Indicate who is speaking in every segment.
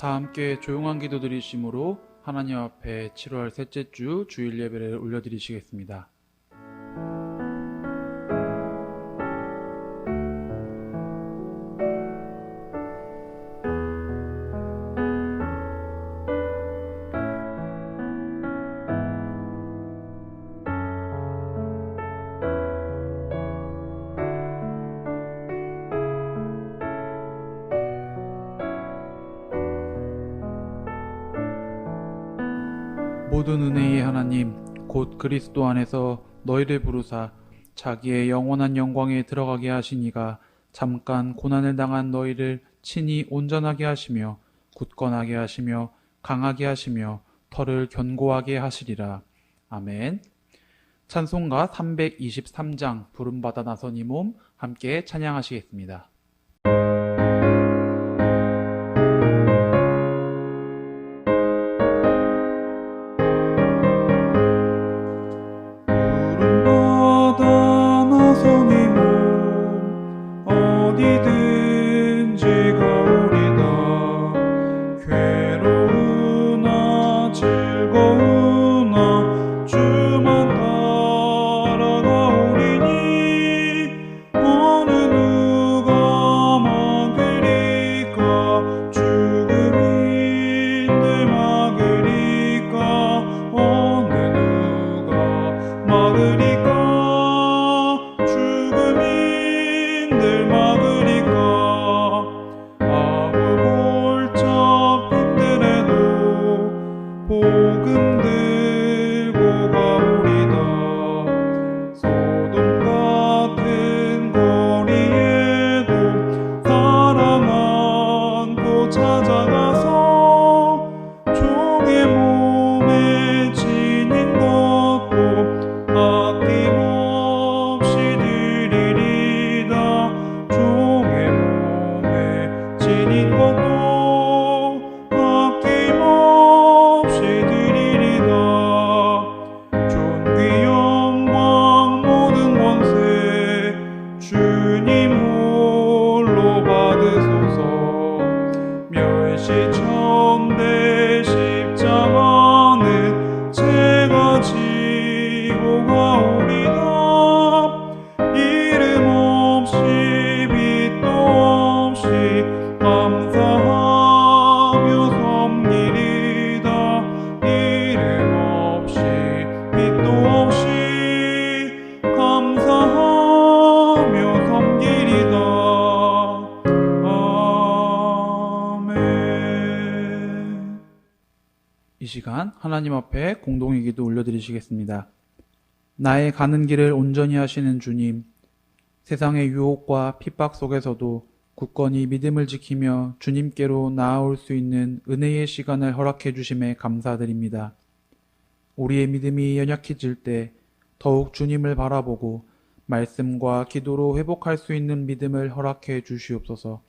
Speaker 1: 다 함께 조용한 기도 드리심으로 하나님 앞에 7월 셋째 주 주일 예배를 올려드리시겠습니다. 모든 은혜의 하나님 곧 그리스도 안에서 너희를 부르사 자기의 영원한 영광에 들어가게 하시니가 잠깐 고난을 당한 너희를 친히 온전하게 하시며 굳건하게 하시며 강하게 하시며 털을 견고하게 하시리라. 아멘. 찬송가 323장 부름받아 나선 이 몸 함께 찬양하시겠습니다. 이 시간 하나님 앞에 공동의 기도 올려드리시겠습니다. 나의 가는 길을 온전히 하시는 주님, 세상의 유혹과 핍박 속에서도 굳건히 믿음을 지키며 주님께로 나아올 수 있는 은혜의 시간을 허락해 주심에 감사드립니다. 우리의 믿음이 연약해질 때 더욱 주님을 바라보고 말씀과 기도로 회복할 수 있는 믿음을 허락해 주시옵소서.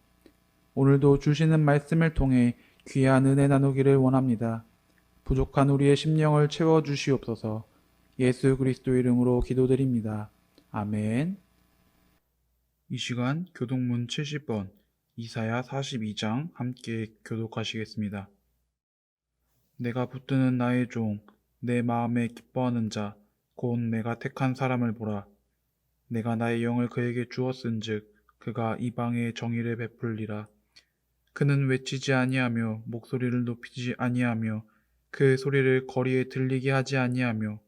Speaker 1: 오늘도 주시는 말씀을 통해 귀한 은혜 나누기를 원합니다. 부족한 우리의 심령을 채워주시옵소서. 예수 그리스도 이름으로 기도드립니다. 아멘. 이 시간 교독문 70번 이사야 42장 함께 교독하시겠습니다. 내가 붙드는 나의 종, 내 마음에 기뻐하는 자, 곧 내가 택한 사람을 보라. 내가 나의 영을 그에게 주었은즉 그가 이방에 정의를 베풀리라. 그는 외치지 아니하며 목소리를 높이지 아니하며 그 소리를 거리에 들리게 하지 아니하며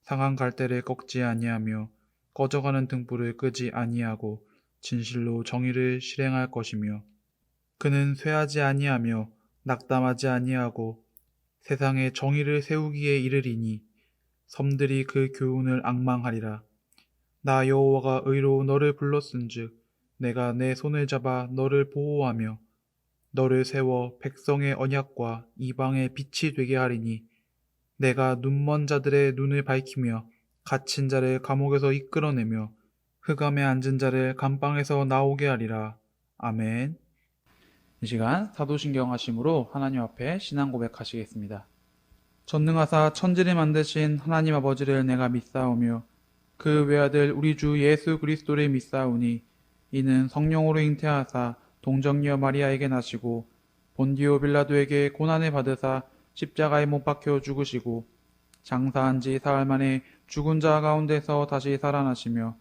Speaker 1: 상한 갈대를 꺾지 아니하며 꺼져가는 등불을 끄지 아니하고 진실로 정의를 실행할 것이며 그는 쇠하지 아니하며 낙담하지 아니하고 세상에 정의를 세우기에 이르리니 섬들이 그 교훈을 앙망하리라. 나 여호와가 의로 너를 불렀은즉 내가 내 손을 잡아 너를 보호하며 너를 세워 백성의 언약과 이방의 빛이 되게 하리니 내가 눈먼 자들의 눈을 밝히며 갇힌 자를 감옥에서 이끌어내며 흑암에 앉은 자를 감방에서 나오게 하리라. 아멘. 이 시간 사도신경 하심으로 하나님 앞에 신앙 고백하시겠습니다. 전능하사 천지를 만드신 하나님 아버지를 내가 믿사오며 그 외아들 우리 주 예수 그리스도를 믿사오니 이는 성령으로 잉태하사 동정녀 마리아에게 나시고 본디오 빌라도에게 고난을 받으사 십자가에 못 박혀 죽으시고 장사한 지 사흘 만에 죽은 자 가운데서 다시 살아나시며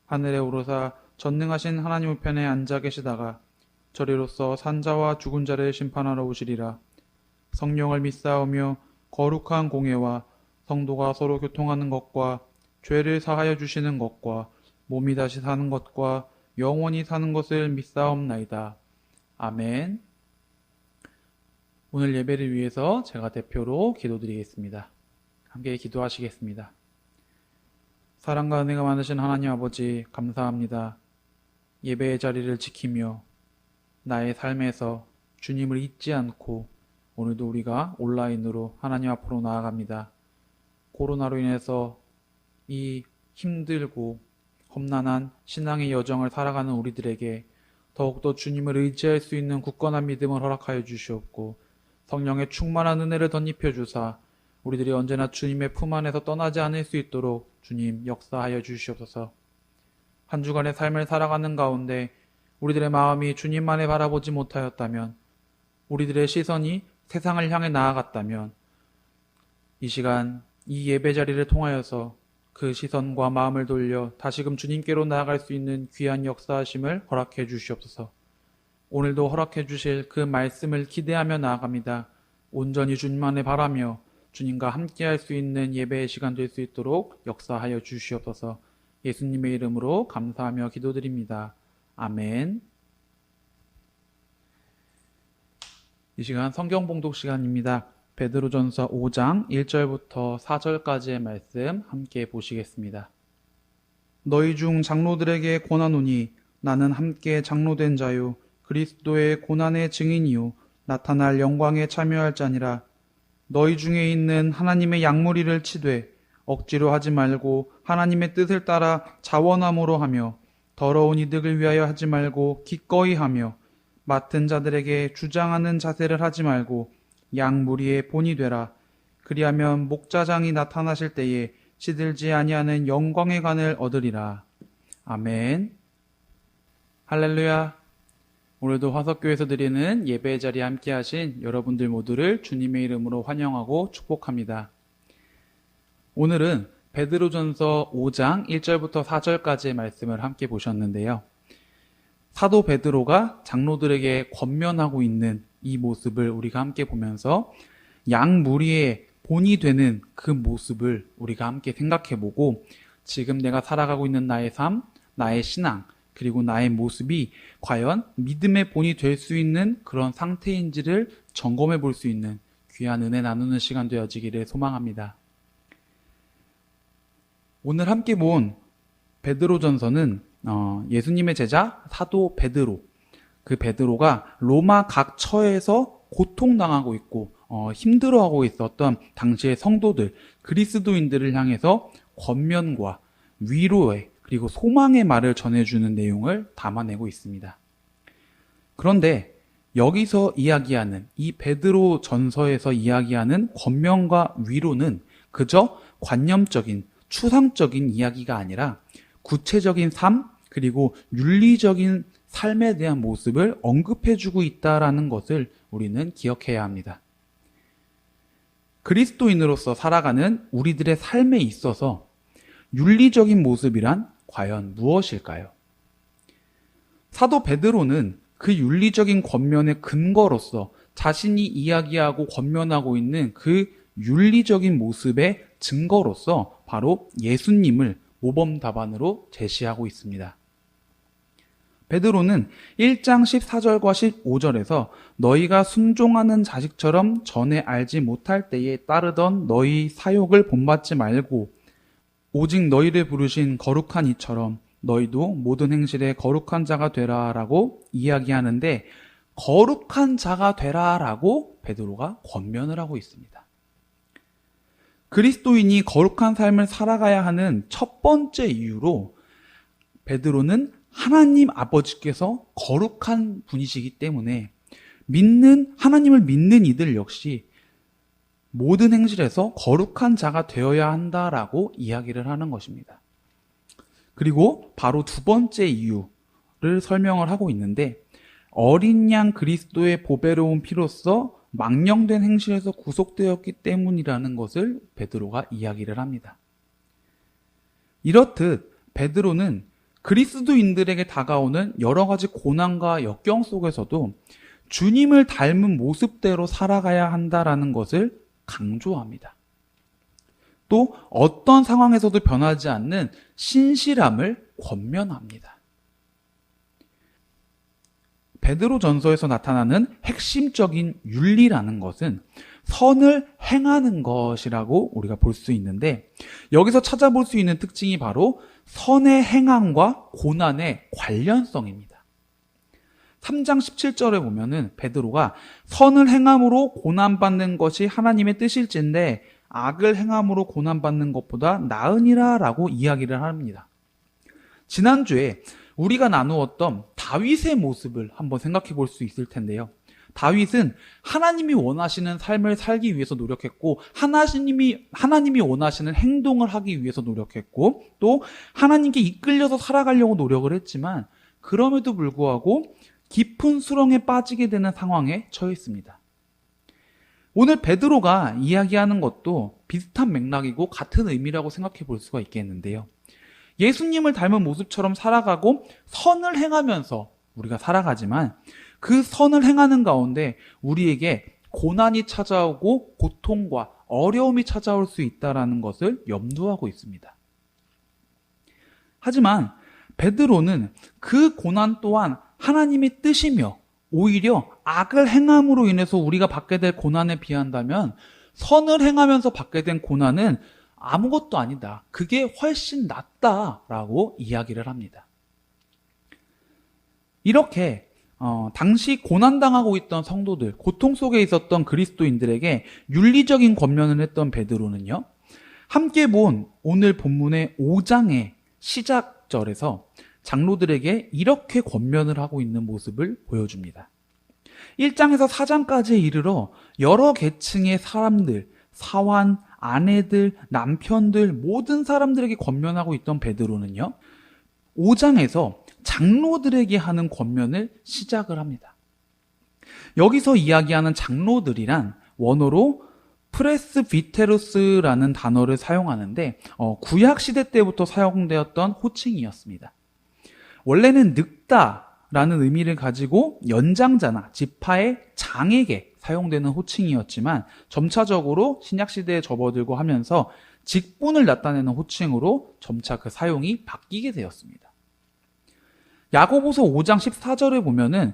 Speaker 1: 하늘에 오르사 전능하신 하나님 우편에 앉아 계시다가 저리로서 산자와 죽은 자를 심판하러 오시리라. 성령을 믿사오며 거룩한 공예와 성도가 서로 교통하는 것과 죄를 사하여 주시는 것과 몸이 다시 사는 것과 영원히 사는 것을 믿사옵나이다. 아멘. 오늘 예배를 위해서 제가 대표로 기도드리겠습니다. 함께 기도하시겠습니다. 사랑과 은혜가 많으신 하나님 아버지, 감사합니다. 예배의 자리를 지키며 나의 삶에서 주님을 잊지 않고 오늘도 우리가 온라인으로 하나님 앞으로 나아갑니다. 코로나로 인해서 이 힘들고 험난한 신앙의 여정을 살아가는 우리들에게 더욱더 주님을 의지할 수 있는 굳건한 믿음을 허락하여 주시옵고 성령의 충만한 은혜를 덧입혀 주사 우리들이 언제나 주님의 품 안에서 떠나지 않을 수 있도록 주님 역사하여 주시옵소서. 한 주간의 삶을 살아가는 가운데 우리들의 마음이 주님만을 바라보지 못하였다면, 우리들의 시선이 세상을 향해 나아갔다면 이 시간 이 예배 자리를 통하여서 그 시선과 마음을 돌려 다시금 주님께로 나아갈 수 있는 귀한 역사하심을 허락해 주시옵소서. 오늘도 허락해 주실 그 말씀을 기대하며 나아갑니다. 온전히 주님만을 바라며 주님과 함께할 수 있는 예배의 시간 될 수 있도록 역사하여 주시옵소서. 예수님의 이름으로 감사하며 기도드립니다. 아멘. 이 시간 성경 봉독 시간입니다. 베드로전서 5장 1절부터 4절까지의 말씀 함께 보시겠습니다. 너희 중 장로들에게 권하노니 나는 함께 장로된 자요 그리스도의 고난의 증인이요 나타날 영광에 참여할 자니라. 너희 중에 있는 하나님의 양무리를 치되 억지로 하지 말고 하나님의 뜻을 따라 자원함으로 하며 더러운 이득을 위하여 하지 말고 기꺼이 하며 맡은 자들에게 주장하는 자세를 하지 말고 양무리의 본이 되라. 그리하면 목자장이 나타나실 때에 시들지 아니하는 영광의 관을 얻으리라. 아멘. 할렐루야. 오늘도 화석교에서 드리는 예배의 자리에 함께 하신 여러분들 모두를 주님의 이름으로 환영하고 축복합니다. 오늘은 베드로전서 5장 1절부터 4절까지의 말씀을 함께 보셨는데요. 사도 베드로가 장로들에게 권면하고 있는 이 모습을 우리가 함께 보면서 양무리의 본이 되는 그 모습을 우리가 함께 생각해보고 지금 내가 살아가고 있는 나의 삶, 나의 신앙, 그리고 나의 모습이 과연 믿음의 본이 될 수 있는 그런 상태인지를 점검해 볼 수 있는 귀한 은혜 나누는 시간 되어지기를 소망합니다. 오늘 함께 본 베드로전서는 예수님의 제자 사도 베드로, 그 베드로가 로마 각 처에서 고통당하고 있고 힘들어하고 있었던 당시의 성도들, 그리스도인들을 향해서 권면과 위로의 그리고 소망의 말을 전해주는 내용을 담아내고 있습니다. 그런데 여기서 이야기하는 이 베드로 전서에서 이야기하는 권면과 위로는 그저 관념적인 추상적인 이야기가 아니라 구체적인 삶 그리고 윤리적인 삶에 대한 모습을 언급해주고 있다라는 것을 우리는 기억해야 합니다. 그리스도인으로서 살아가는 우리들의 삶에 있어서 윤리적인 모습이란 과연 무엇일까요? 사도 베드로는 그 윤리적인 권면의 근거로서 자신이 이야기하고 권면하고 있는 그 윤리적인 모습의 증거로서 바로 예수님을 모범 답안으로 제시하고 있습니다. 베드로는 1장 14절과 15절에서 너희가 순종하는 자식처럼 전에 알지 못할 때에 따르던 너희 사욕을 본받지 말고 오직 너희를 부르신 거룩한 이처럼 너희도 모든 행실에 거룩한 자가 되라 라고 이야기하는데 거룩한 자가 되라 라고 베드로가 권면을 하고 있습니다. 그리스도인이 거룩한 삶을 살아가야 하는 첫 번째 이유로 베드로는 하나님 아버지께서 거룩한 분이시기 때문에 하나님을 믿는 이들 역시 모든 행실에서 거룩한 자가 되어야 한다라고 이야기를 하는 것입니다. 그리고 바로 두 번째 이유를 설명을 하고 있는데 어린 양 그리스도의 보배로운 피로써 망령된 행실에서 구속되었기 때문이라는 것을 베드로가 이야기를 합니다. 이렇듯 베드로는 그리스도인들에게 다가오는 여러 가지 고난과 역경 속에서도 주님을 닮은 모습대로 살아가야 한다라는 것을 강조합니다. 또 어떤 상황에서도 변하지 않는 신실함을 권면합니다. 베드로 전서에서 나타나는 핵심적인 윤리라는 것은 선을 행하는 것이라고 우리가 볼 수 있는데, 여기서 찾아볼 수 있는 특징이 바로 선의 행함과 고난의 관련성입니다. 3장 17절에 보면은 베드로가 선을 행함으로 고난받는 것이 하나님의 뜻일진데 악을 행함으로 고난받는 것보다 나으니라 라고 이야기를 합니다. 지난주에 우리가 나누었던 다윗의 모습을 한번 생각해 볼 수 있을 텐데요. 다윗은 하나님이 원하시는 삶을 살기 위해서 노력했고, 하나님이 원하시는 행동을 하기 위해서 노력했고, 또 하나님께 이끌려서 살아가려고 노력을 했지만, 그럼에도 불구하고 깊은 수렁에 빠지게 되는 상황에 처했습니다. 오늘 베드로가 이야기하는 것도 비슷한 맥락이고 같은 의미라고 생각해 볼 수가 있겠는데요. 예수님을 닮은 모습처럼 살아가고 선을 행하면서 우리가 살아가지만 그 선을 행하는 가운데 우리에게 고난이 찾아오고 고통과 어려움이 찾아올 수 있다는 것을 염두하고 있습니다. 하지만 베드로는 그 고난 또한 하나님의 뜻이며 오히려 악을 행함으로 인해서 우리가 받게 될 고난에 비한다면 선을 행하면서 받게 된 고난은 아무것도 아니다. 그게 훨씬 낫다라고 이야기를 합니다. 이렇게 당시 고난당하고 있던 성도들, 고통 속에 있었던 그리스도인들에게 윤리적인 권면을 했던 베드로는요, 함께 본 오늘 본문의 5장의 시작절에서 장로들에게 이렇게 권면을 하고 있는 모습을 보여줍니다. 1장에서 4장까지에 이르러 여러 계층의 사람들, 사환, 아내들, 남편들, 모든 사람들에게 권면하고 있던 베드로는요, 5장에서 장로들에게 하는 권면을 시작을 합니다. 여기서 이야기하는 장로들이란 원어로 프레스비테루스라는 단어를 사용하는데 구약시대 때부터 사용되었던 호칭이었습니다. 원래는 늙다라는 의미를 가지고 연장자나 지파의 장에게 사용되는 호칭이었지만 점차적으로 신약시대에 접어들고 하면서 직분을 나타내는 호칭으로 점차 그 사용이 바뀌게 되었습니다. 야고보서 5장 14절에 보면은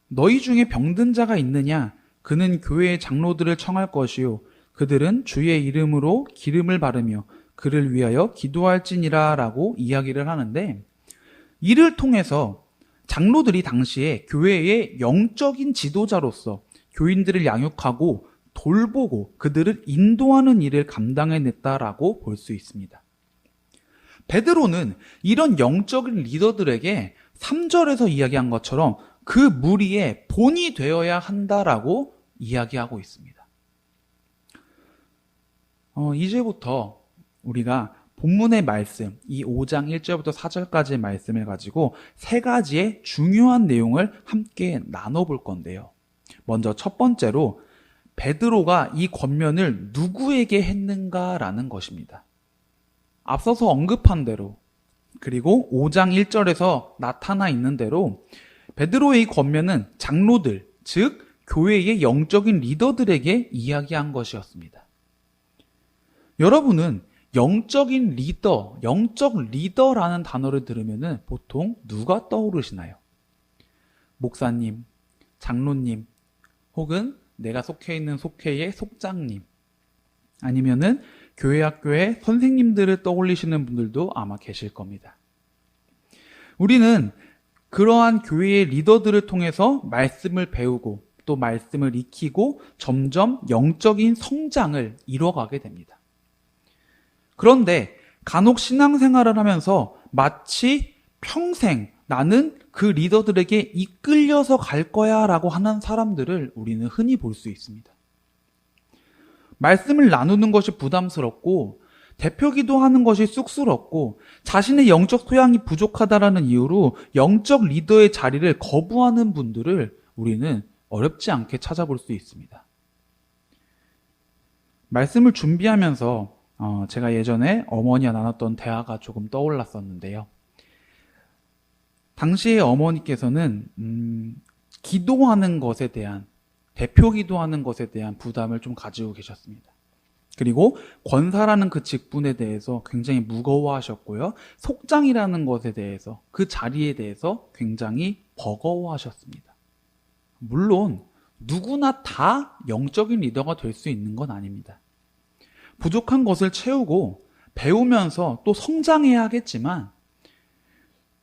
Speaker 1: 너희 중에 병든 자가 있느냐? 그는 교회의 장로들을 청할 것이요 그들은 주의 이름으로 기름을 바르며 그를 위하여 기도할지니라 라고 이야기를 하는데, 이를 통해서 장로들이 당시에 교회의 영적인 지도자로서 교인들을 양육하고 돌보고 그들을 인도하는 일을 감당해냈다라고 볼 수 있습니다. 베드로는 이런 영적인 리더들에게 3절에서 이야기한 것처럼 그 무리의 본이 되어야 한다라고 이야기하고 있습니다. 이제부터 우리가 본문의 말씀, 이 5장 1절부터 4절까지의 말씀을 가지고 세 가지의 중요한 내용을 함께 나눠볼 건데요. 먼저 첫 번째로 베드로가 이 권면을 누구에게 했는가라는 것입니다. 앞서서 언급한 대로, 그리고 5장 1절에서 나타나 있는 대로 베드로의 이 권면은 장로들, 즉 교회의 영적인 리더들에게 이야기한 것이었습니다. 여러분은 영적인 리더, 영적 리더라는 단어를 들으면 보통 누가 떠오르시나요? 목사님, 장로님, 혹은 내가 속해 있는 속회의 속장님, 아니면은 교회 학교의 선생님들을 떠올리시는 분들도 아마 계실 겁니다. 우리는 그러한 교회의 리더들을 통해서 말씀을 배우고 또 말씀을 익히고 점점 영적인 성장을 이뤄가게 됩니다. 그런데 간혹 신앙생활을 하면서 마치 평생 나는 그 리더들에게 이끌려서 갈 거야 라고 하는 사람들을 우리는 흔히 볼 수 있습니다. 말씀을 나누는 것이 부담스럽고 대표 기도하는 것이 쑥스럽고 자신의 영적 소양이 부족하다라는 이유로 영적 리더의 자리를 거부하는 분들을 우리는 어렵지 않게 찾아볼 수 있습니다. 말씀을 준비하면서 제가 예전에 어머니와 나눴던 대화가 조금 떠올랐었는데요. 당시에 어머니께서는 기도하는 것에 대한, 대표 기도하는 것에 대한 부담을 좀 가지고 계셨습니다. 그리고 권사라는 그 직분에 대해서 굉장히 무거워하셨고요. 속장이라는 것에 대해서, 그 자리에 대해서 굉장히 버거워하셨습니다. 물론 누구나 다 영적인 리더가 될 수 있는 건 아닙니다. 부족한 것을 채우고 배우면서 또 성장해야 하겠지만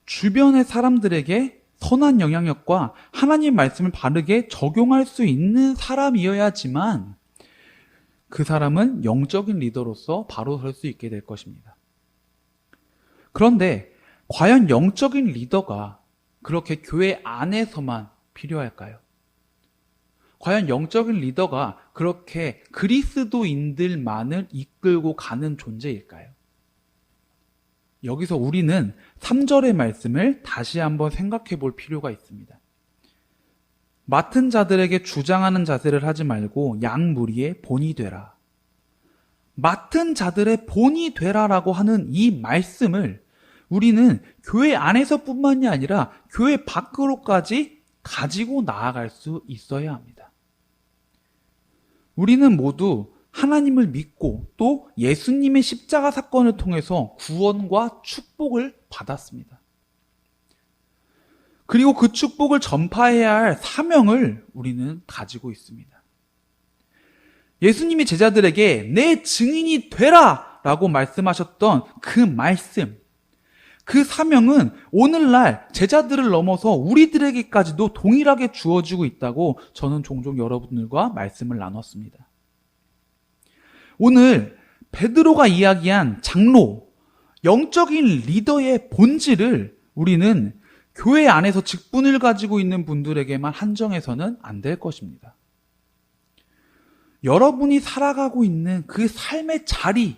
Speaker 1: 주변의 사람들에게 선한 영향력과 하나님 말씀을 바르게 적용할 수 있는 사람이어야지만 그 사람은 영적인 리더로서 바로 설 수 있게 될 것입니다. 그런데 과연 영적인 리더가 그렇게 교회 안에서만 필요할까요? 과연 영적인 리더가 그렇게 그리스도인들만을 이끌고 가는 존재일까요? 여기서 우리는 3절의 말씀을 다시 한번 생각해 볼 필요가 있습니다. 맡은 자들에게 주장하는 자세를 하지 말고 양 무리의 본이 되라. 맡은 자들의 본이 되라라고 하는 이 말씀을 우리는 교회 안에서뿐만이 아니라 교회 밖으로까지 가지고 나아갈 수 있어야 합니다. 우리는 모두 하나님을 믿고 또 예수님의 십자가 사건을 통해서 구원과 축복을 받았습니다. 그리고 그 축복을 전파해야 할 사명을 우리는 가지고 있습니다. 예수님이 제자들에게 내 증인이 되라 라고 말씀하셨던 그 말씀, 그 사명은 오늘날 제자들을 넘어서 우리들에게까지도 동일하게 주어지고 있다고 저는 종종 여러분들과 말씀을 나눴습니다. 오늘 베드로가 이야기한 장로, 영적인 리더의 본질을 우리는 교회 안에서 직분을 가지고 있는 분들에게만 한정해서는 안 될 것입니다. 여러분이 살아가고 있는 그 삶의 자리,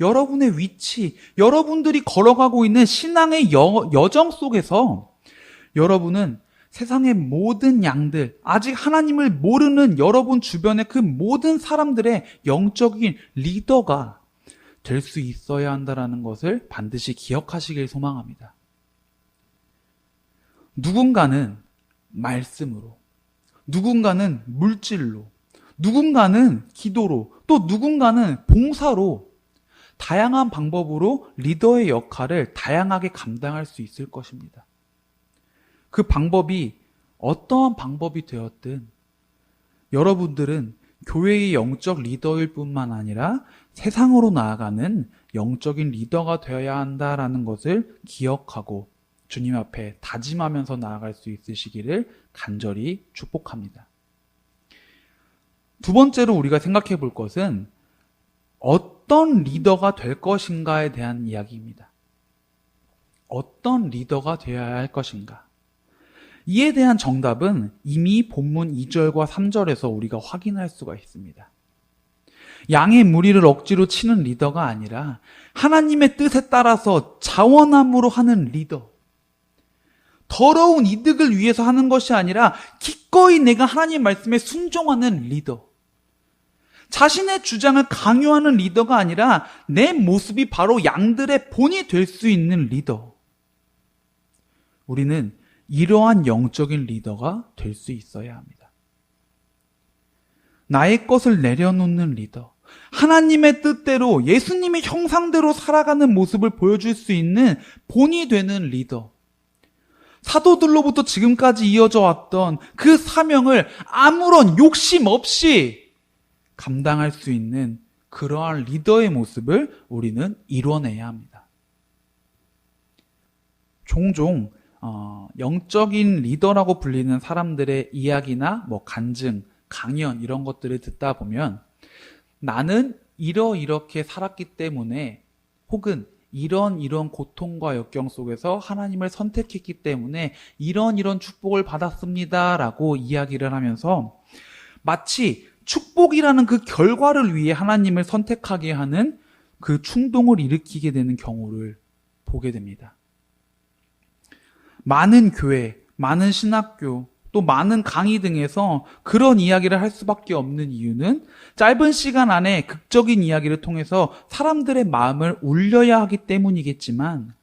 Speaker 1: 여러분의 위치, 여러분들이 걸어가고 있는 신앙의 여정 속에서 여러분은 세상의 모든 양들, 아직 하나님을 모르는 여러분 주변의 그 모든 사람들의 영적인 리더가 될 수 있어야 한다는 것을 반드시 기억하시길 소망합니다. 누군가는 말씀으로, 누군가는 물질로, 누군가는 기도로, 또 누군가는 봉사로 다양한 방법으로 리더의 역할을 다양하게 감당할 수 있을 것입니다. 그 방법이 어떠한 방법이 되었든 여러분들은 교회의 영적 리더일 뿐만 아니라 세상으로 나아가는 영적인 리더가 되어야 한다라는 것을 기억하고 주님 앞에 다짐하면서 나아갈 수 있으시기를 간절히 축복합니다. 두 번째로 우리가 생각해 볼 것은 어떤 리더가 될 것인가에 대한 이야기입니다. 어떤 리더가 되어야 할 것인가? 이에 대한 정답은 이미 본문 2절과 3절에서 우리가 확인할 수가 있습니다. 양의 무리를 억지로 치는 리더가 아니라 하나님의 뜻에 따라서 자원함으로 하는 리더. 더러운 이득을 위해서 하는 것이 아니라 기꺼이 내가 하나님 말씀에 순종하는 리더. 자신의 주장을 강요하는 리더가 아니라 내 모습이 바로 양들의 본이 될 수 있는 리더. 우리는 이러한 영적인 리더가 될 수 있어야 합니다. 나의 것을 내려놓는 리더. 하나님의 뜻대로 예수님의 형상대로 살아가는 모습을 보여줄 수 있는 본이 되는 리더. 사도들로부터 지금까지 이어져 왔던 그 사명을 아무런 욕심 없이 감당할 수 있는 그러한 리더의 모습을 우리는 이뤄내야 합니다. 종종 영적인 리더라고 불리는 사람들의 이야기나 간증, 강연 이런 것들을 듣다 보면 나는 이렇게 살았기 때문에 혹은 이런 고통과 역경 속에서 하나님을 선택했기 때문에 이런 축복을 받았습니다라고 이야기를 하면서 마치 축복이라는 그 결과를 위해 하나님을 선택하게 하는 그 충동을 일으키게 되는 경우를 보게 됩니다. 많은 교회, 많은 신학교, 또 많은 강의 등에서 그런 이야기를 할 수밖에 없는 이유는 짧은 시간 안에 극적인 이야기를 통해서 사람들의 마음을 울려야 하기 때문이겠지만,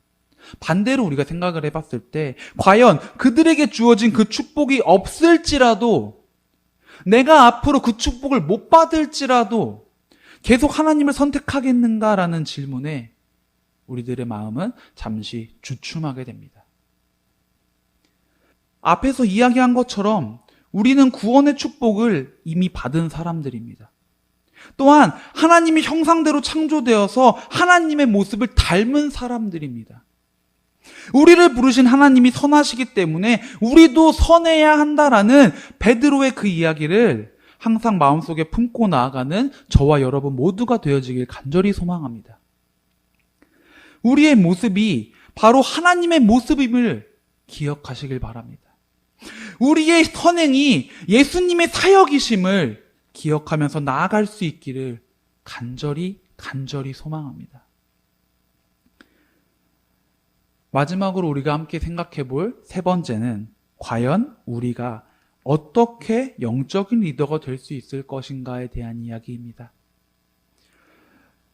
Speaker 1: 반대로 우리가 생각을 해봤을 때 과연 그들에게 주어진 그 축복이 없을지라도, 내가 앞으로 그 축복을 못 받을지라도 계속 하나님을 선택하겠는가라는 질문에 우리들의 마음은 잠시 주춤하게 됩니다. 앞에서 이야기한 것처럼 우리는 구원의 축복을 이미 받은 사람들입니다. 또한 하나님의 형상대로 창조되어서 하나님의 모습을 닮은 사람들입니다. 우리를 부르신 하나님이 선하시기 때문에 우리도 선해야 한다라는 베드로의 그 이야기를 항상 마음속에 품고 나아가는 저와 여러분 모두가 되어지길 간절히 소망합니다. 우리의 모습이 바로 하나님의 모습임을 기억하시길 바랍니다. 우리의 선행이 예수님의 사역이심을 기억하면서 나아갈 수 있기를 간절히 소망합니다. 마지막으로 우리가 함께 생각해 볼 세 번째는 과연 우리가 어떻게 영적인 리더가 될 수 있을 것인가에 대한 이야기입니다.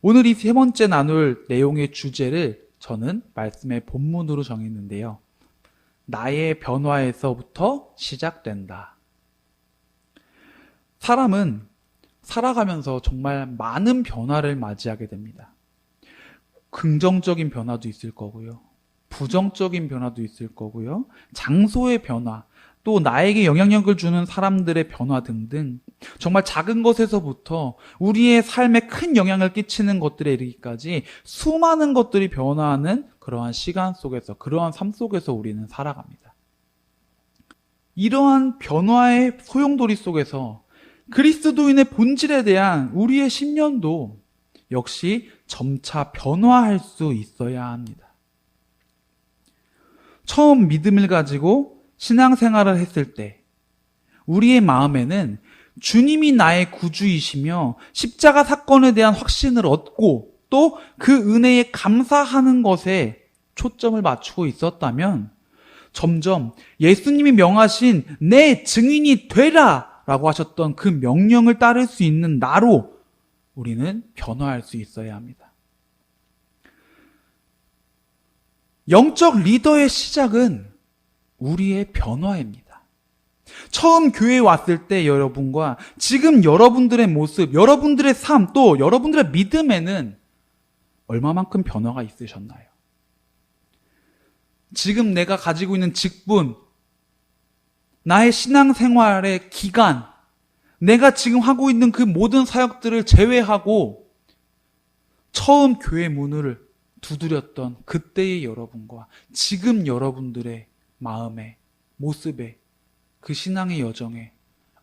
Speaker 1: 오늘 이 세 번째 나눌 내용의 주제를 저는 말씀의 본문으로 정했는데요. 나의 변화에서부터 시작된다. 사람은 살아가면서 정말 많은 변화를 맞이하게 됩니다. 긍정적인 변화도 있을 거고요. 부정적인 변화도 있을 거고요. 장소의 변화, 또 나에게 영향력을 주는 사람들의 변화 등등 정말 작은 것에서부터 우리의 삶에 큰 영향을 끼치는 것들에 이르기까지 수많은 것들이 변화하는 그러한 시간 속에서, 그러한 삶 속에서 우리는 살아갑니다. 이러한 변화의 소용돌이 속에서 그리스도인의 본질에 대한 우리의 신념도 역시 점차 변화할 수 있어야 합니다. 처음 믿음을 가지고 신앙생활을 했을 때 우리의 마음에는 주님이 나의 구주이시며 십자가 사건에 대한 확신을 얻고 또 그 은혜에 감사하는 것에 초점을 맞추고 있었다면 점점 예수님이 명하신 내 증인이 되라 라고 하셨던 그 명령을 따를 수 있는 나로 우리는 변화할 수 있어야 합니다. 영적 리더의 시작은 우리의 변화입니다. 처음 교회에 왔을 때 여러분과 지금 여러분들의 모습, 여러분들의 삶, 또 여러분들의 믿음에는 얼마만큼 변화가 있으셨나요? 지금 내가 가지고 있는 직분, 나의 신앙생활의 기간, 내가 지금 하고 있는 그 모든 사역들을 제외하고 처음 교회 문을 두드렸던 그때의 여러분과 지금 여러분들의 마음에, 모습에, 그 신앙의 여정에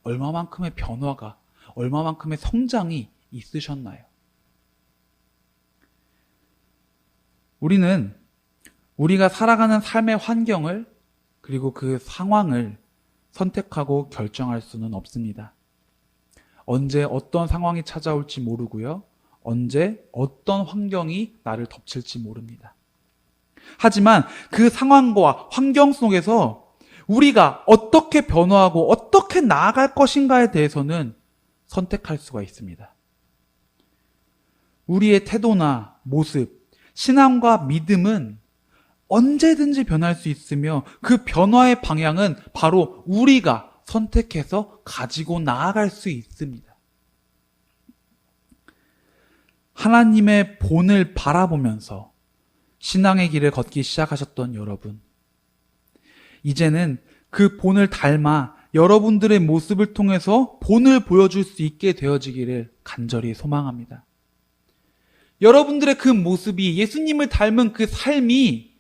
Speaker 1: 얼마만큼의 변화가, 얼마만큼의 성장이 있으셨나요? 우리는 우리가 살아가는 삶의 환경을, 그리고 그 상황을 선택하고 결정할 수는 없습니다. 언제 어떤 상황이 찾아올지 모르고요. 언제 어떤 환경이 나를 덮칠지 모릅니다. 하지만 그 상황과 환경 속에서 우리가 어떻게 변화하고 어떻게 나아갈 것인가에 대해서는 선택할 수가 있습니다. 우리의 태도나 모습, 신앙과 믿음은 언제든지 변할 수 있으며 그 변화의 방향은 바로 우리가 선택해서 가지고 나아갈 수 있습니다. 하나님의 본을 바라보면서 신앙의 길을 걷기 시작하셨던 여러분, 이제는 그 본을 닮아 여러분들의 모습을 통해서 본을 보여줄 수 있게 되어지기를 간절히 소망합니다. 여러분들의 그 모습이, 예수님을 닮은 그 삶이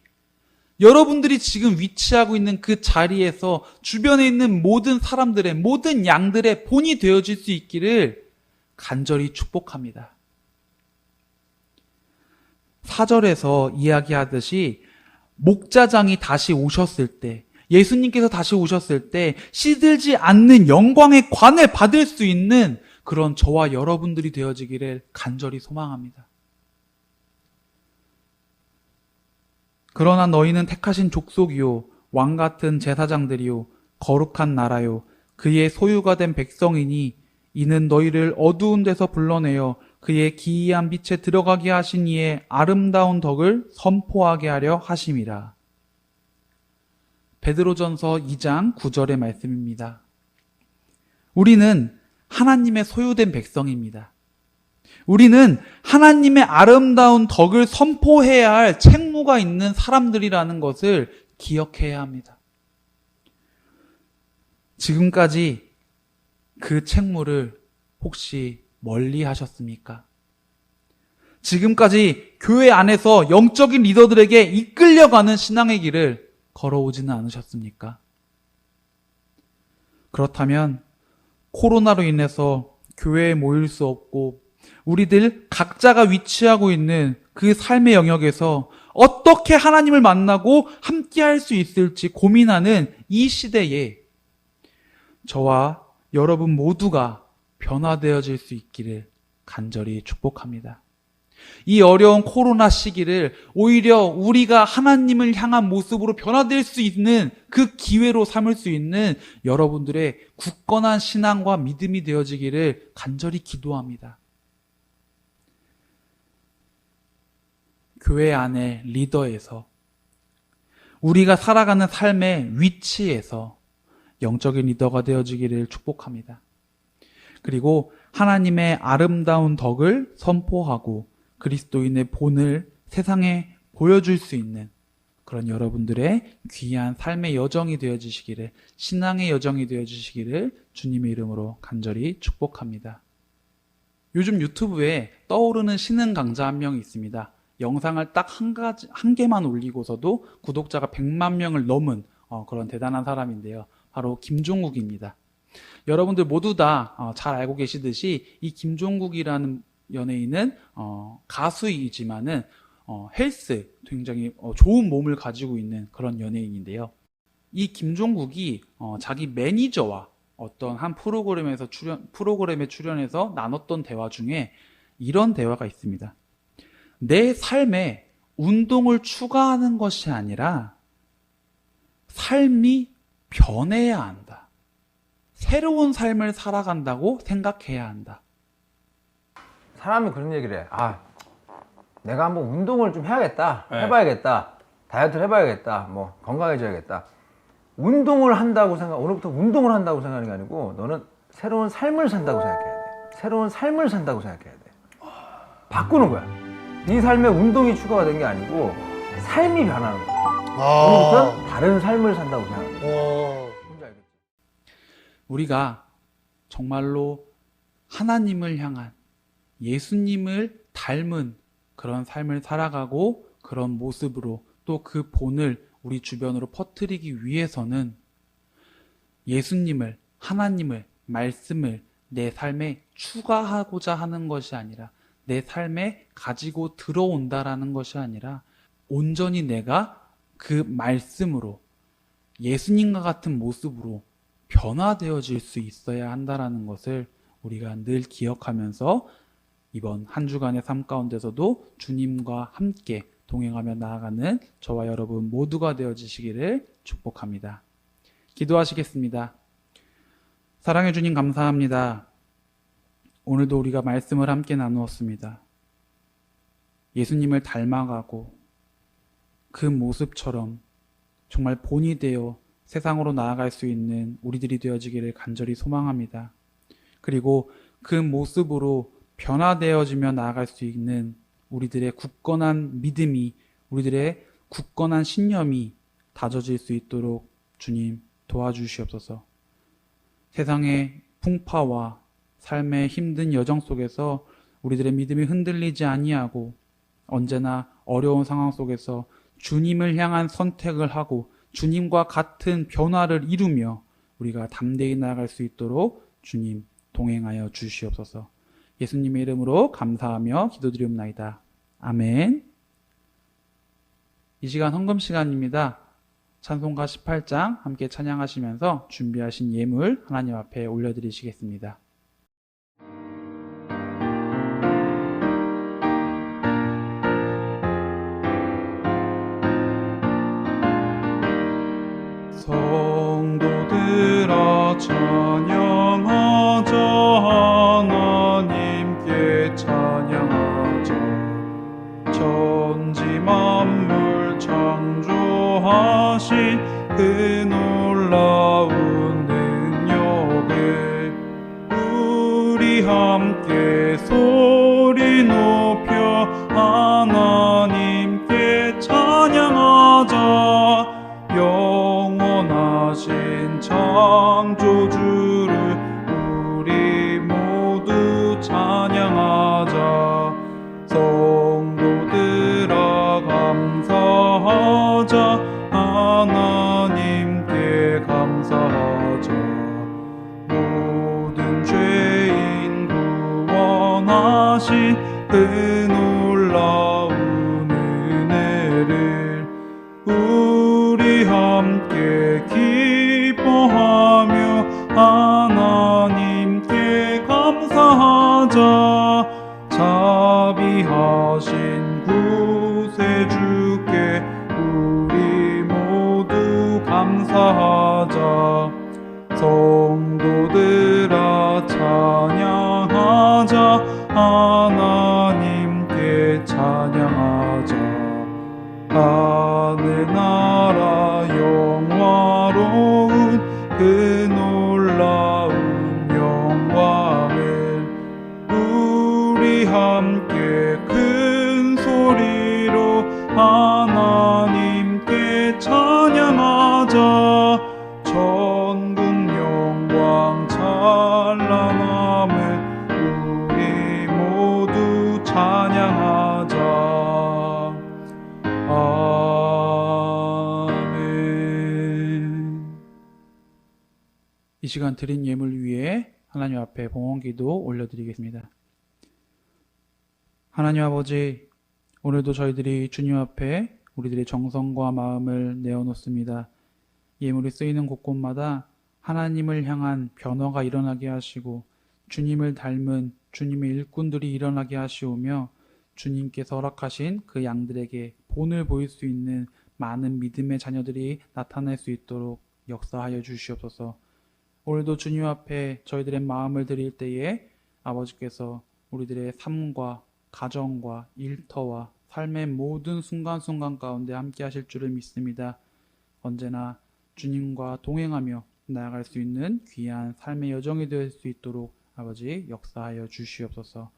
Speaker 1: 여러분들이 지금 위치하고 있는 그 자리에서 주변에 있는 모든 사람들의, 모든 양들의 본이 되어질 수 있기를 간절히 축복합니다. 4절에서 이야기하듯이 목자장이 다시 오셨을 때, 예수님께서 다시 오셨을 때 시들지 않는 영광의 관을 받을 수 있는 그런 저와 여러분들이 되어지기를 간절히 소망합니다. 그러나 너희는 택하신 족속이요 왕 같은 제사장들이요 거룩한 나라요 그의 소유가 된 백성이니 이는 너희를 어두운 데서 불러내어 그의 기이한 빛에 들어가게 하신 이의 아름다운 덕을 선포하게 하려 하심이라. 베드로전서 2장 9절의 말씀입니다. 우리는 하나님의 소유된 백성입니다. 우리는 하나님의 아름다운 덕을 선포해야 할 책무가 있는 사람들이라는 것을 기억해야 합니다. 지금까지 그 책무를 혹시 멀리 하셨습니까? 지금까지 교회 안에서 영적인 리더들에게 이끌려가는 신앙의 길을 걸어오지는 않으셨습니까? 그렇다면 코로나로 인해서 교회에 모일 수 없고 우리들 각자가 위치하고 있는 그 삶의 영역에서 어떻게 하나님을 만나고 함께할 수 있을지 고민하는 이 시대에 저와 여러분 모두가 변화되어질 수 있기를 간절히 축복합니다. 이 어려운 코로나 시기를 오히려 우리가 하나님을 향한 모습으로 변화될 수 있는 그 기회로 삼을 수 있는 여러분들의 굳건한 신앙과 믿음이 되어지기를 간절히 기도합니다. 교회 안의 리더에서 우리가 살아가는 삶의 위치에서 영적인 리더가 되어지기를 축복합니다. 그리고 하나님의 아름다운 덕을 선포하고 그리스도인의 본을 세상에 보여줄 수 있는 그런 여러분들의 귀한 삶의 여정이 되어지시기를, 신앙의 여정이 되어지시기를 주님의 이름으로 간절히 축복합니다. 요즘 유튜브에 떠오르는 신흥 강자 한 명이 있습니다. 영상을 딱 한 개만 올리고서도 구독자가 100만 명을 넘은 그런 대단한 사람인데요. 바로 김종국입니다. 여러분들 모두 다 잘 알고 계시듯이 이 김종국이라는 연예인은 가수이지만은 헬스 굉장히 좋은 몸을 가지고 있는 그런 연예인인데요. 이 김종국이 자기 매니저와 어떤 한 프로그램에 출연해서 나눴던 대화 중에 이런 대화가 있습니다. 내 삶에 운동을 추가하는 것이 아니라 삶이 변해야 한다. 새로운 삶을 살아간다고 생각해야 한다.
Speaker 2: 사람이 그런 얘기를 해. 내가 한번 운동을 좀 해야겠다.
Speaker 3: 네.
Speaker 2: 해봐야겠다. 다이어트를 해봐야겠다. 뭐 건강해져야겠다. 운동을 한다고 오늘부터 운동을 한다고 생각하는 게 아니고 너는 새로운 삶을 산다고 생각해야 돼. 새로운 삶을 산다고 생각해야 돼. 바꾸는 거야. 네 삶에 운동이 추가가 된 게 아니고 삶이 변하는 거야. 오늘부터 다른 삶을 산다고 생각하는 거야. 뭔지 알겠지?
Speaker 1: 우리가 정말로 하나님을 향한 예수님을 닮은 그런 삶을 살아가고 그런 모습으로 또 그 본을 우리 주변으로 퍼뜨리기 위해서는 예수님을, 하나님을, 말씀을 내 삶에 추가하고자 하는 것이 아니라 내 삶에 가지고 들어온다라는 것이 아니라 온전히 내가 그 말씀으로 예수님과 같은 모습으로 변화되어질 수 있어야 한다라는 것을 우리가 늘 기억하면서 이번 한 주간의 삶 가운데서도 주님과 함께 동행하며 나아가는 저와 여러분 모두가 되어지시기를 축복합니다. 기도하시겠습니다. 사랑해 주님 감사합니다. 오늘도 우리가 말씀을 함께 나누었습니다. 예수님을 닮아가고 그 모습처럼 정말 본이 되어 세상으로 나아갈 수 있는 우리들이 되어지기를 간절히 소망합니다. 그리고 그 모습으로 변화되어지며 나아갈 수 있는 우리들의 굳건한 믿음이, 우리들의 굳건한 신념이 다져질 수 있도록 주님 도와주시옵소서. 세상의 풍파와 삶의 힘든 여정 속에서 우리들의 믿음이 흔들리지 아니하고 언제나 어려운 상황 속에서 주님을 향한 선택을 하고 주님과 같은 변화를 이루며 우리가 담대히 나아갈 수 있도록 주님 동행하여 주시옵소서. 예수님의 이름으로 감사하며 기도드리옵나이다. 아멘. 이 시간 헌금 시간입니다. 찬송가 18장 함께 찬양하시면서 준비하신 예물 하나님 앞에 올려드리시겠습니다. 찬양하자. 천지 만물 창조하신 그 놀라운 능력을 우리 함께 소리 높여 하나님께 찬양하자. 영원하신 창조주를 우리 모두 찬양하자. 성도들아 감사하자. 하나님께 감사하자. 모든 죄인 구원하신 그 놀라운 은혜를 우리 함께 기뻐하며 하나님께 감사하자. 자비하신 구세주께 우리 모두 감사하자. 성도들아 찬양하자. 하나님께 찬양하자. 하늘나라 영화로운 그 놀라운 영광을 우리 함께 큰 소리로 하나님께 찬양하자. 천국 영광 찬란함을 우리 모두 찬양하자. 아멘. 이 시간 드린 예물 위에 하나님 앞에 봉헌기도 올려드리겠습니다. 하나님 아버지, 오늘도 저희들이 주님 앞에 우리들의 정성과 마음을 내어놓습니다. 예물이 쓰이는 곳곳마다 하나님을 향한 변화가 일어나게 하시고 주님을 닮은 주님의 일꾼들이 일어나게 하시오며 주님께서 허락하신 그 양들에게 본을 보일 수 있는 많은 믿음의 자녀들이 나타날 수 있도록 역사하여 주시옵소서. 오늘도 주님 앞에 저희들의 마음을 드릴 때에 아버지께서 우리들의 삶과 가정과 일터와 삶의 모든 순간순간 가운데 함께 하실 줄을 믿습니다. 언제나 주님과 동행하며 나아갈 수 있는 귀한 삶의 여정이 될 수 있도록 아버지 역사하여 주시옵소서.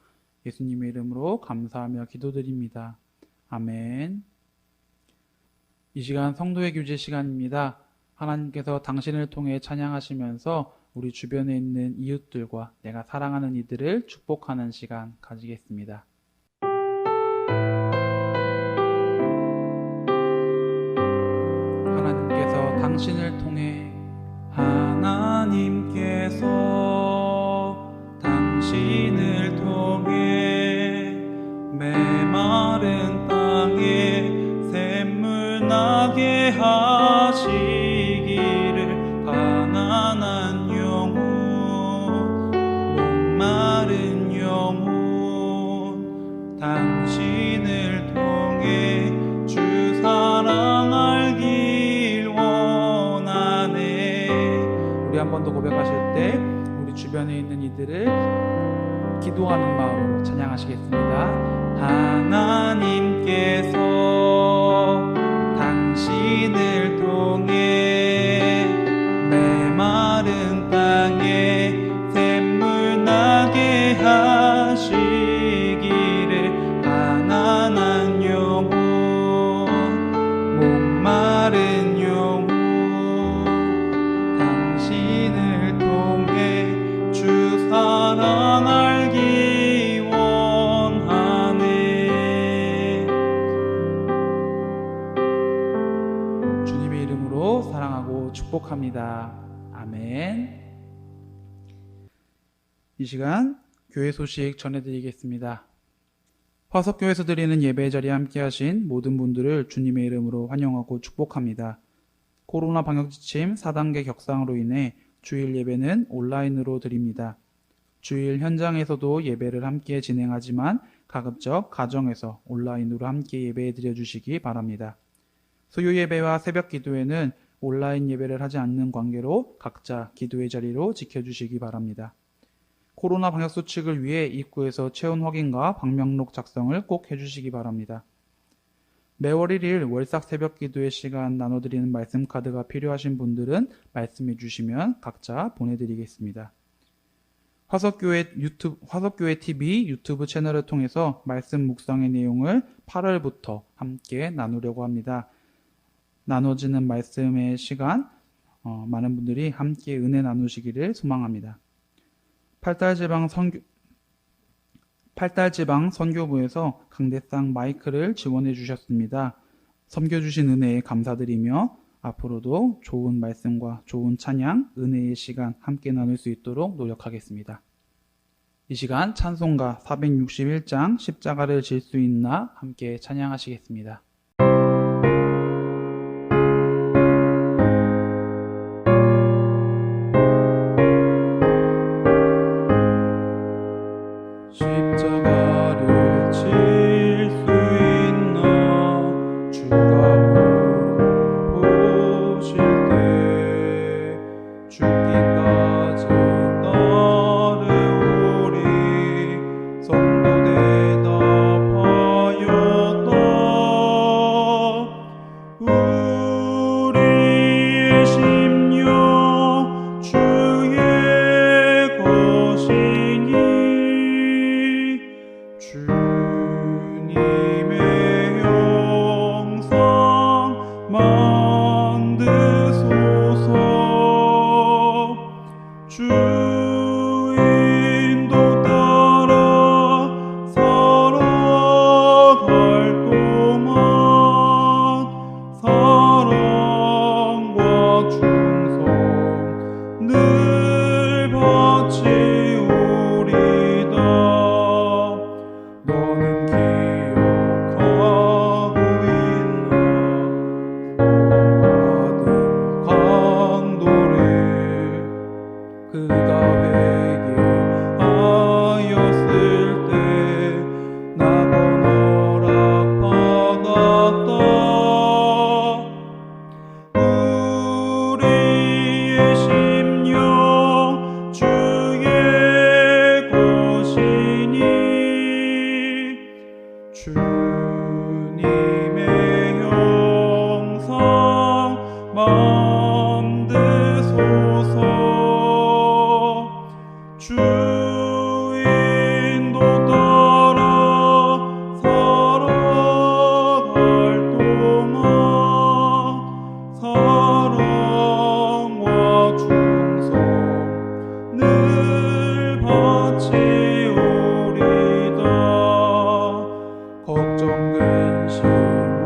Speaker 1: 예수님의 이름으로 감사하며 기도드립니다. 아멘. 이 시간 성도의 교제 시간입니다. 하나님께서 당신을 통해 찬양하시면서 우리 주변에 있는 이웃들과 내가 사랑하는 이들을 축복하는 시간 가지겠습니다. 하나님께서 당신을 통해 하나님께서 당신을 통해 메마른 땅에 샘물 나게 하시기를 가난한 영혼 목마른 영혼 당신을 통해 주 사랑 알길 원하네. 우리 한 번 더 고백하실 때 우리 주변에 있는 이들을 기도하는 마음으로 찬양하시겠습니다. 하나님께서 당신을 통해 메마른 땅에 샘물 나게 하시기를 가난한 영혼 목마른 영혼 당신을 통해 주 사랑 알기 원하네. 주님의 이름으로 사랑하고 축복합니다. 아멘. 이 시간 교회 소식 전해드리겠습니다. 화석교회에서 드리는 예배 자리에 함께하신 모든 분들을 주님의 이름으로 환영하고 축복합니다. 코로나 방역지침 4단계 격상으로 인해 주일 예배는 온라인으로 드립니다. 주일 현장에서도 예배를 함께 진행하지만 가급적 가정에서 온라인으로 함께 예배해 드려주시기 바랍니다. 수요 예배와 새벽 기도회는 온라인 예배를 하지 않는 관계로 각자 기도의 자리로 지켜주시기 바랍니다. 코로나 방역수칙을 위해 입구에서 체온 확인과 방명록 작성을 꼭 해주시기 바랍니다. 매월 1일 월삭 새벽 기도의 시간 나눠드리는 말씀 카드가 필요하신 분들은 말씀해 주시면 각자 보내드리겠습니다. 화석교회 TV 유튜브 채널을 통해서 말씀 묵상의 내용을 8월부터 함께 나누려고 합니다. 나눠지는 말씀의 시간, 많은 분들이 함께 은혜 나누시기를 소망합니다. 팔달지방 선교부에서 강대상 마이크를 지원해 주셨습니다. 섬겨주신 은혜에 감사드리며 앞으로도 좋은 말씀과 좋은 찬양, 은혜의 시간 함께 나눌 수 있도록 노력하겠습니다. 이 시간 찬송가 461장 십자가를 질 수 있나 함께 찬양하시겠습니다. 십자가를 질 수 있나 주가 물어보실 때 죽기까지 따르오리 성도 대답하였다. 우리의 심령 주의 것이니 주님의 영상 만드소서. 주 인도 따라 살아갈 동안 사랑과 충성 늘 바치오리다. 너는 기억하고 있나 구원받은 강도를 그가 회개하였을 때 낙원 허락받았다. 우리의 심령 주의 것이니 주님의 형상 만드소서. 주 인도 따라 살아갈 동안 사랑과 충성 늘 바치오리다. 걱정 근심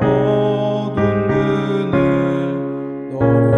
Speaker 1: 어두운 그늘 너를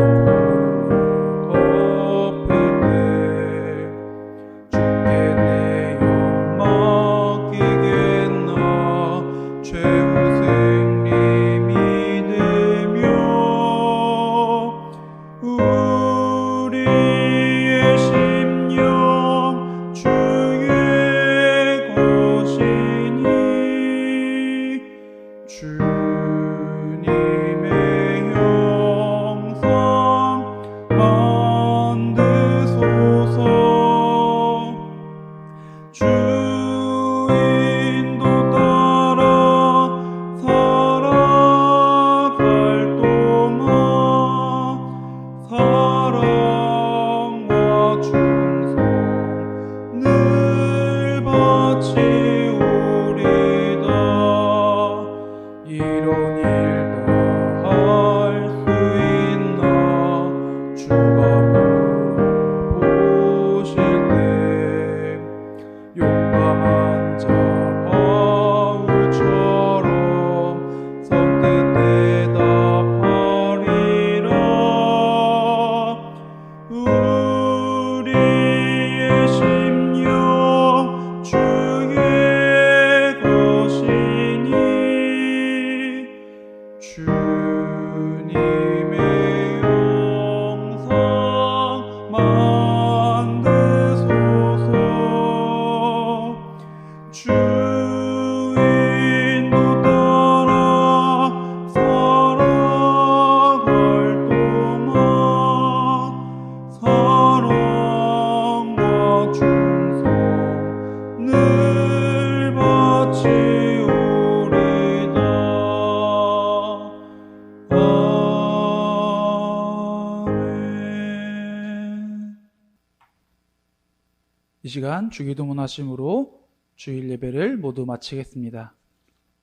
Speaker 1: 이 시간 주기도문 하심으로 주일 예배를 모두 마치겠습니다.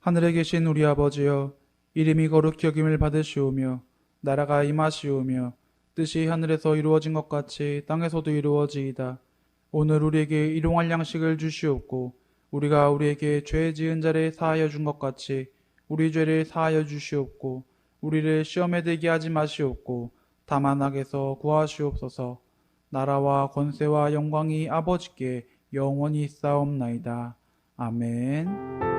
Speaker 1: 하늘에 계신 우리 아버지여, 이름이 거룩히 여김을 받으시오며 나라가 임하시오며 뜻이 하늘에서 이루어진 것 같이 땅에서도 이루어지이다. 오늘 우리에게 일용할 양식을 주시옵고 우리가 우리에게 죄 지은 자를 사하여 준 것 같이 우리 죄를 사하여 주시옵고 우리를 시험에 들게 하지 마시옵고 다만 악에서 구하시옵소서. 나라와 권세와 영광이 아버지께 영원히 있사옵나이다. 아멘.